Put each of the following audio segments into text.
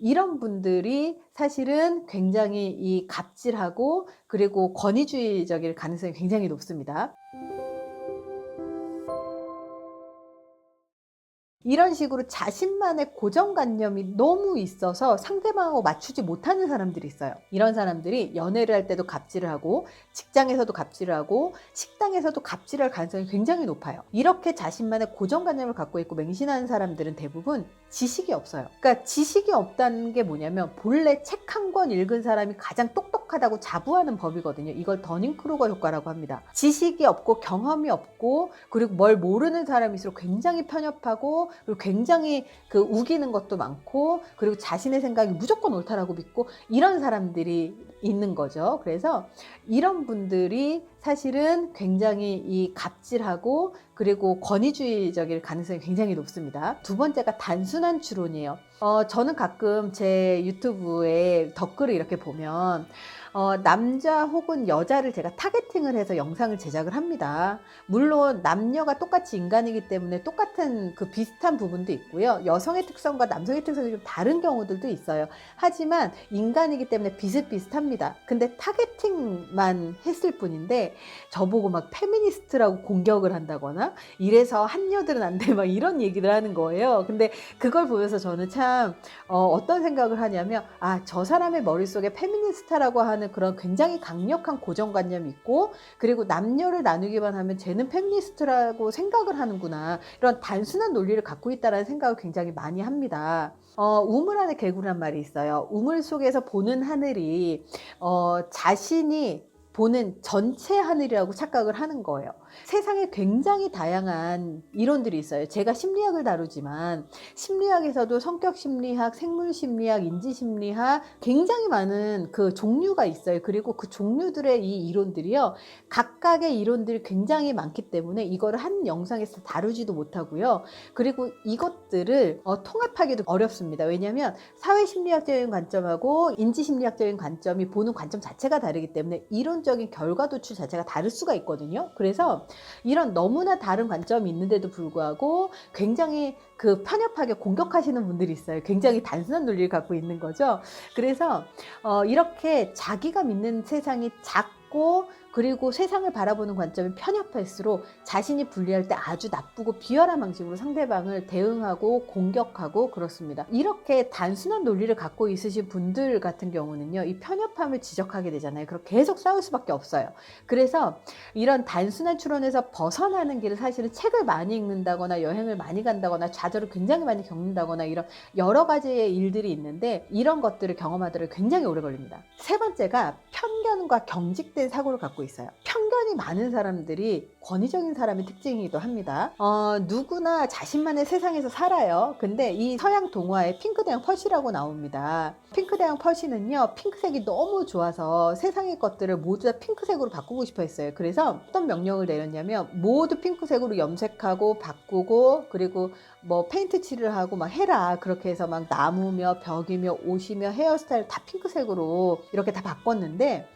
이런 분들이 사실은 굉장히 이 갑질하고 그리고 권위주의적일 가능성이 굉장히 높습니다. 이런 식으로 자신만의 고정관념이 너무 있어서 상대방하고 맞추지 못하는 사람들이 있어요. 이런 사람들이 연애를 할 때도 갑질을 하고 직장에서도 갑질을 하고 식당에서도 갑질할 가능성이 굉장히 높아요. 이렇게 자신만의 고정관념을 갖고 있고 맹신하는 사람들은 대부분 지식이 없어요. 그러니까 지식이 없다는 게 뭐냐면 본래 책 한 권 읽은 사람이 가장 똑똑하다고 자부하는 법이거든요. 이걸 더닝크루거 효과라고 합니다. 지식이 없고 경험이 없고 그리고 뭘 모르는 사람일수록 굉장히 편협하고 그리고 굉장히 우기는 것도 많고 그리고 자신의 생각이 무조건 옳다라고 믿고 이런 사람들이 있는 거죠. 그래서 이런 분들이 사실은 굉장히 이 갑질하고 그리고 권위주의적일 가능성이 굉장히 높습니다. 두 번째가 단순한 추론이에요. 저는 가끔 제 유튜브에 댓글을 이렇게 보면 남자 혹은 여자를 제가 타겟팅을 해서 영상을 제작을 합니다. 물론 남녀가 똑같이 인간이기 때문에 똑같은 비슷한 부분도 있고요. 여성의 특성과 남성의 특성이 좀 다른 경우들도 있어요. 하지만 인간이기 때문에 비슷비슷합니다. 근데 타겟팅만 했을 뿐인데 저보고 막 페미니스트라고 공격을 한다거나 이래서 한여들은 안 돼 막 이런 얘기를 하는 거예요. 근데 그걸 보면서 저는 참 어떤 생각을 하냐면 저 사람의 머릿속에 페미니스트라고 하는 그런 굉장히 강력한 고정관념이 있고 그리고 남녀를 나누기만 하면 쟤는 페미니스트라고 생각을 하는구나 이런 단순한 논리를 갖고 있다는 생각을 굉장히 많이 합니다. 우물 안에 개구리란 말이 있어요. 우물 속에서 보는 하늘이 자신이 보는 전체 하늘이라고 착각을 하는 거예요. 세상에 굉장히 다양한 이론들이 있어요. 제가 심리학을 다루지만 심리학에서도 성격심리학, 생물심리학, 인지심리학 굉장히 많은 종류가 있어요. 그리고 그 종류들의 이 이론들이요. 각각의 이론들이 굉장히 많기 때문에 이거를 한 영상에서 다루지도 못하고요. 그리고 이것들을 통합하기도 어렵습니다. 왜냐하면 사회심리학적인 관점하고 인지심리학적인 관점이 보는 관점 자체가 다르기 때문에 이론적인 결과 도출 자체가 다를 수가 있거든요. 그래서 이런 너무나 다른 관점이 있는데도 불구하고 굉장히 편협하게 공격하시는 분들이 있어요. 굉장히 단순한 논리를 갖고 있는 거죠. 그래서 이렇게 자기가 믿는 세상이 작고 그리고 세상을 바라보는 관점이 편협할수록 자신이 불리할 때 아주 나쁘고 비열한 방식으로 상대방을 대응하고 공격하고 그렇습니다. 이렇게 단순한 논리를 갖고 있으신 분들 같은 경우는요, 이 편협함을 지적하게 되잖아요. 그럼 계속 싸울 수밖에 없어요. 그래서 이런 단순한 추론에서 벗어나는 길을 사실은 책을 많이 읽는다거나 여행을 많이 간다거나 좌절을 굉장히 많이 겪는다거나 이런 여러 가지의 일들이 있는데 이런 것들을 경험하더라도 굉장히 오래 걸립니다. 세 번째가 편견과 경직된 사고를 갖고 있어요. 편견이 많은 사람들이 권위적인 사람의 특징이기도 합니다. 누구나 자신만의 세상에서 살아요. 근데 이 서양 동화에 핑크대왕 펄시라고 나옵니다. 핑크대왕 펄시는요, 핑크색이 너무 좋아서 세상의 것들을 모두 다 핑크색으로 바꾸고 싶어 했어요. 그래서 어떤 명령을 내렸냐면 모두 핑크색으로 염색하고 바꾸고 그리고 뭐 페인트 칠을 하고 막 해라. 그렇게 해서 막 나무며 벽이며 옷이며 헤어스타일 다 핑크색으로 이렇게 다 바꿨는데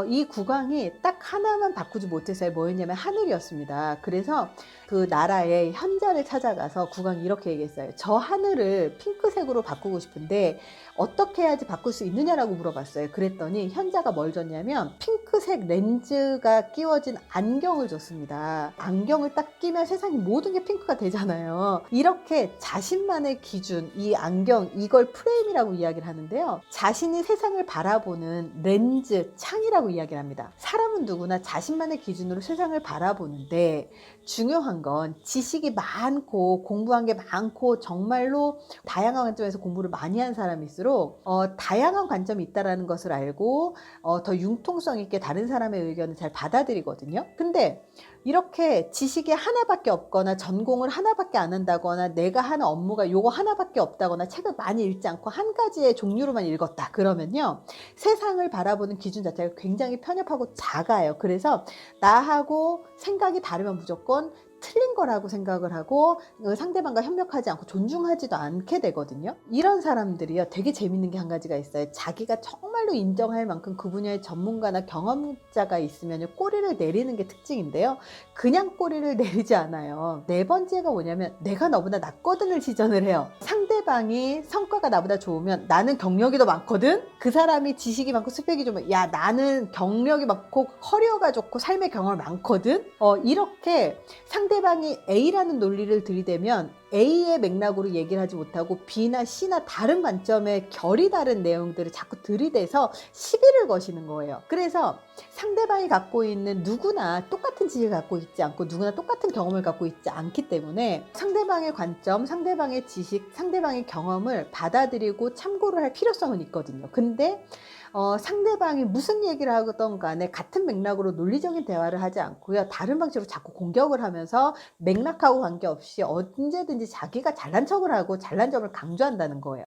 이 국왕이 딱 하나만 바꾸지 못했어요. 뭐였냐면 하늘이었습니다. 그래서 그 나라의 현자를 찾아가서 국왕이 이렇게 얘기했어요. 저 하늘을 핑크색으로 바꾸고 싶은데 어떻게 해야지 바꿀 수 있느냐라고 물어봤어요. 그랬더니 현자가 뭘 줬냐면 핑크색 렌즈가 끼워진 안경을 줬습니다. 안경을 딱 끼면 세상의 모든 게 핑크가 되잖아요. 이렇게 자신만의 기준, 이 안경, 이걸 프레임이라고 이야기를 하는데요. 자신이 세상을 바라보는 렌즈, 창이라고 이야기를 합니다. 사람은 누구나 자신만의 기준으로 세상을 바라보는데 중요한 건 지식이 많고 공부한 게 많고 정말로 다양한 관점에서 공부를 많이 한 사람일수록 다양한 관점이 있다는 것을 알고 더 융통성 있게 다른 사람의 의견을 잘 받아들이거든요. 근데 이렇게 지식이 하나밖에 없거나 전공을 하나밖에 안 한다거나 내가 하는 업무가 요거 하나밖에 없다거나 책을 많이 읽지 않고 한 가지의 종류로만 읽었다 그러면요, 세상을 바라보는 기준 자체가 굉장히 편협하고 작아요. 그래서 나하고 생각이 다르면 무조건 틀린 거라고 생각을 하고 상대방과 협력하지 않고 존중하지도 않게 되거든요. 이런 사람들이요, 되게 재밌는 게 한 가지가 있어요. 자기가 정말 정말로 인정할 만큼 그 분야의 전문가나 경험자가 있으면 꼬리를 내리는 게 특징인데요. 그냥 꼬리를 내리지 않아요. 네 번째가 뭐냐면 내가 너보다 낫거든을 시전을 해요. 상대방이 성과가 나보다 좋으면 나는 경력이 더 많거든? 그 사람이 지식이 많고 스펙이 좋으면 야 나는 경력이 많고 커리어가 좋고 삶의 경험이 많거든? 이렇게 상대방이 A라는 논리를 들이대면 A의 맥락으로 얘기를 하지 못하고 B나 C나 다른 관점의 결이 다른 내용들을 자꾸 들이대서 시비를 거시는 거예요. 그래서 상대방이 갖고 있는 누구나 똑같은 지식을 갖고 있지 않고 누구나 똑같은 경험을 갖고 있지 않기 때문에 상대방의 관점, 상대방의 지식, 상대방의 경험을 받아들이고 참고를 할 필요성은 있거든요. 근데 상대방이 무슨 얘기를 하던 간에 같은 맥락으로 논리적인 대화를 하지 않고요. 다른 방식으로 자꾸 공격을 하면서 맥락하고 관계없이 언제든지 자기가 잘난 척을 하고 잘난 점을 강조한다는 거예요.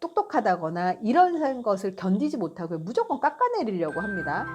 똑똑하다거나 이런 것을 견디지 못하고 무조건 깎아내리려고 합니다.